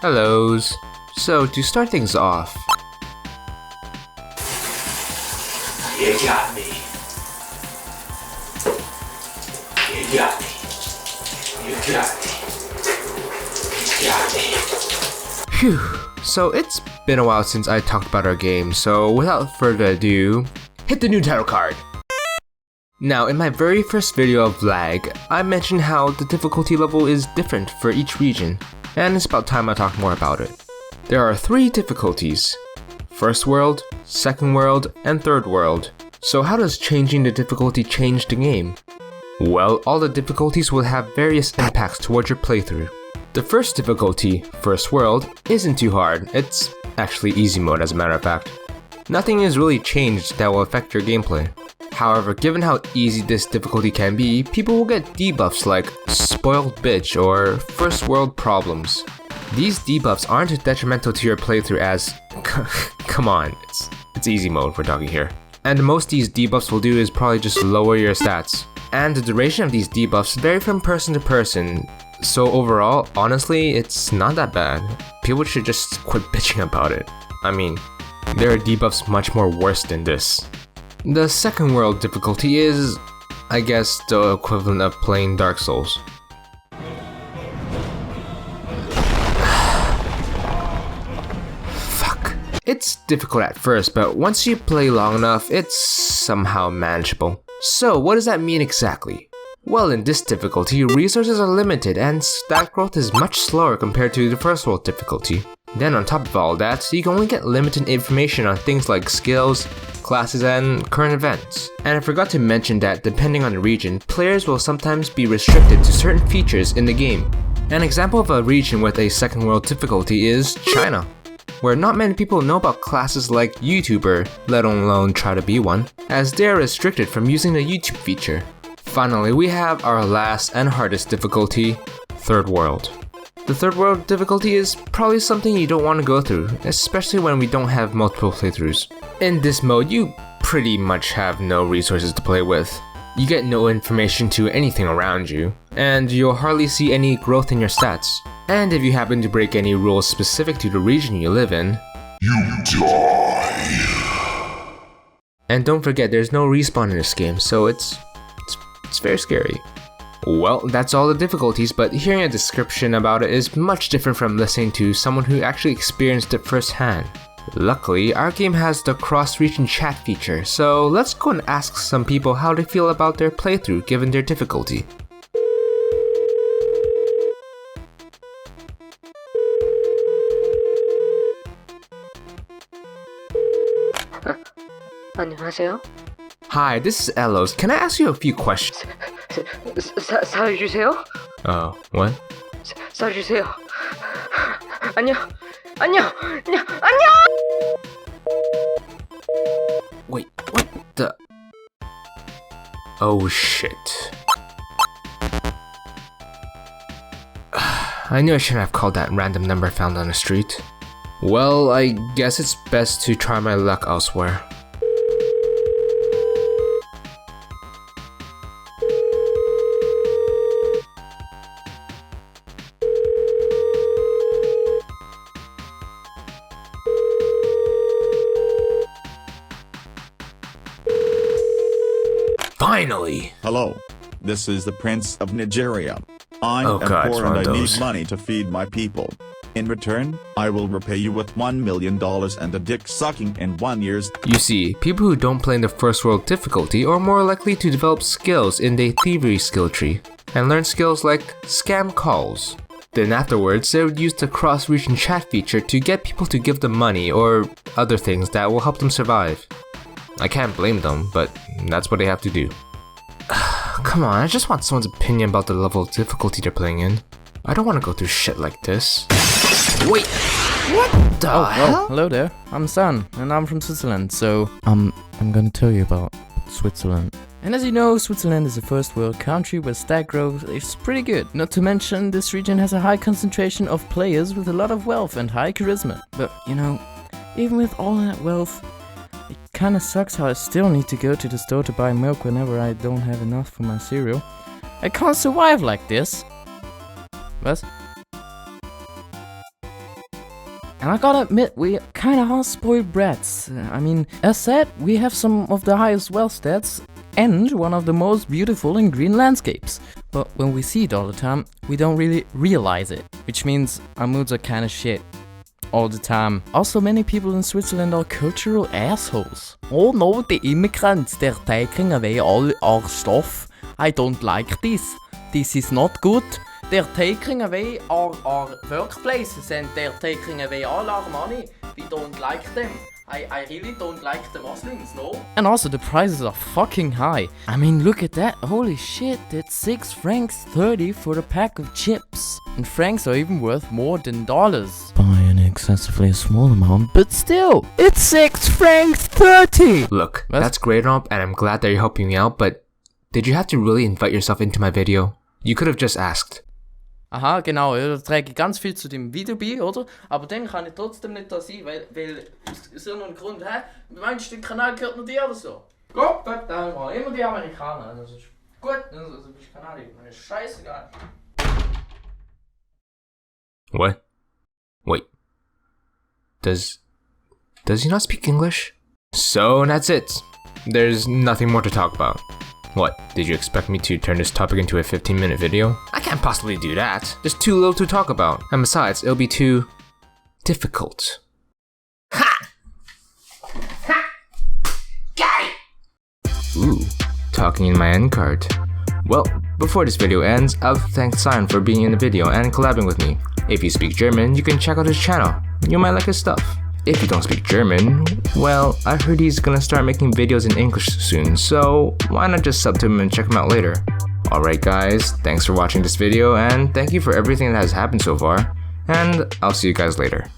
Elloz. So, to start things off... You got me. You got me. You got me. You got me. Phew. So, it's been a while since I talked about our game, so without further ado, hit the new title card! Now, in my very first video of lag, I mentioned how the difficulty level is different for each region, and it's about time I talk more about it. There are 3 difficulties: First World, Second World, and Third World. So how does changing the difficulty change the game? Well, all the difficulties will have various impacts towards your playthrough. The first difficulty, First World, isn't too hard. It's actually easy mode as a matter of fact. Nothing is really changed that will affect your gameplay. However, given how easy this difficulty can be, people will get debuffs like Spoiled Bitch or First World Problems. These debuffs aren't detrimental to your playthrough as... come on, it's easy mode we're talking here. And the most these debuffs will do is probably just lower your stats. And the duration of these debuffs vary from person to person, so overall, honestly, it's not that bad. People should just quit bitching about it. I mean, there are debuffs much more worse than this. The Second World difficulty is, I guess, the equivalent of playing Dark Souls. Fuck. It's difficult at first, but once you play long enough, it's somehow manageable. So, what does that mean exactly? Well, in this difficulty, resources are limited and stat growth is much slower compared to the First World difficulty. Then on top of all that, you can only get limited information on things like skills, classes, and current events. And I forgot to mention that depending on the region, players will sometimes be restricted to certain features in the game. An example of a region with a Second World difficulty is China, where not many people know about classes like YouTuber, let alone try to be one, as they are restricted from using the YouTube feature. Finally, we have our last and hardest difficulty, Third World. The Third World difficulty is probably something you don't want to go through, especially when we don't have multiple playthroughs. In this mode, you pretty much have no resources to play with. You get no information to anything around you, and you'll hardly see any growth in your stats. And if you happen to break any rules specific to the region you live in, you die. And don't forget, there's no respawn in this game, so it's very scary. Well, that's all the difficulties, but hearing a description about it is much different from listening to someone who actually experienced it firsthand. Luckily, our game has the cross-region chat feature, so let's go and ask some people how they feel about their playthrough given their difficulty. 안녕하세요. Hi, this is Elloz. Can I ask you a few questions? 살려주세요. Oh, what? 살려주세요. 안녕. Wait, what the? Oh shit. I knew I shouldn't have called that random number found on the street. Well, I guess it's best to try my luck elsewhere. Finally! Hello, this is the Prince of Nigeria. I Oh am God, poor and I Rondos. need money to feed my people. In return, I will repay you with $1 million and a dick sucking in 1 year's. You see, people who don't play in the First World difficulty are more likely to develop skills in the thievery skill tree, and learn skills like scam calls. Then afterwards, they would use the cross-region chat feature to get people to give them money or other things that will help them survive. I can't blame them, but that's what they have to do. Come on, I just want someone's opinion about the level of difficulty they're playing in. I don't want to go through shit like this. Wait, what the hell? Well, hello there. I'm San, and I'm from Switzerland, so I'm gonna tell you about Switzerland. And as you know, Switzerland is a first world country where stat growth is pretty good. Not to mention, this region has a high concentration of players with a lot of wealth and high charisma. But, you know, even with all that wealth, it kinda sucks how I still need to go to the store to buy milk whenever I don't have enough for my cereal. I can't survive like this. What? And I gotta admit, we kinda are spoiled brats. I mean, as said, we have some of the highest wealth stats and one of the most beautiful and green landscapes. But when we see it all the time, we don't really realize it. Which means our moods are kinda shit. All the time. Also, many people in Switzerland are cultural assholes. Oh no, the immigrants, they're taking away all our stuff. I don't like this. This is not good. They're taking away our workplaces and they're taking away all our money. We don't like them. I really don't like the Muslims, no? And also the prices are fucking high. I mean, look at that. Holy shit, that's 6 francs 30 for a pack of chips. And francs are even worth more than dollars. By an excessively small amount, but still, it's 6 francs 30! Look, that's great and I'm glad that you're helping me out, but did you have to really invite yourself into my video? You could have just asked. Aha, genau, ja, da träge ich ganz viel zu dem Video bei, oder? Aber dann kann ich trotzdem nicht da sein, weil aus so einem Grund, meinst du, der Kanal gehört nur dir oder so? Gut, dann mal immer die Amerikaner, also gut, also bist Kanadier, mir ist scheißegal. What? Wait. Does he not speak English? So that's it. There's nothing more to talk about. What, did you expect me to turn this topic into a 15-minute video? I can't possibly do that. There's too little to talk about. And besides, it'll be too difficult. Ha! Ha! Guy! Ooh, talking in my end card. Well, before this video ends, I'll thank Sajon for being in the video and collabing with me. If you speak German, you can check out his channel. You might like his stuff. If you don't speak German, well, I heard he's gonna start making videos in English soon, so why not just sub to him and check him out later? Alright guys, thanks for watching this video and thank you for everything that has happened so far, and I'll see you guys later.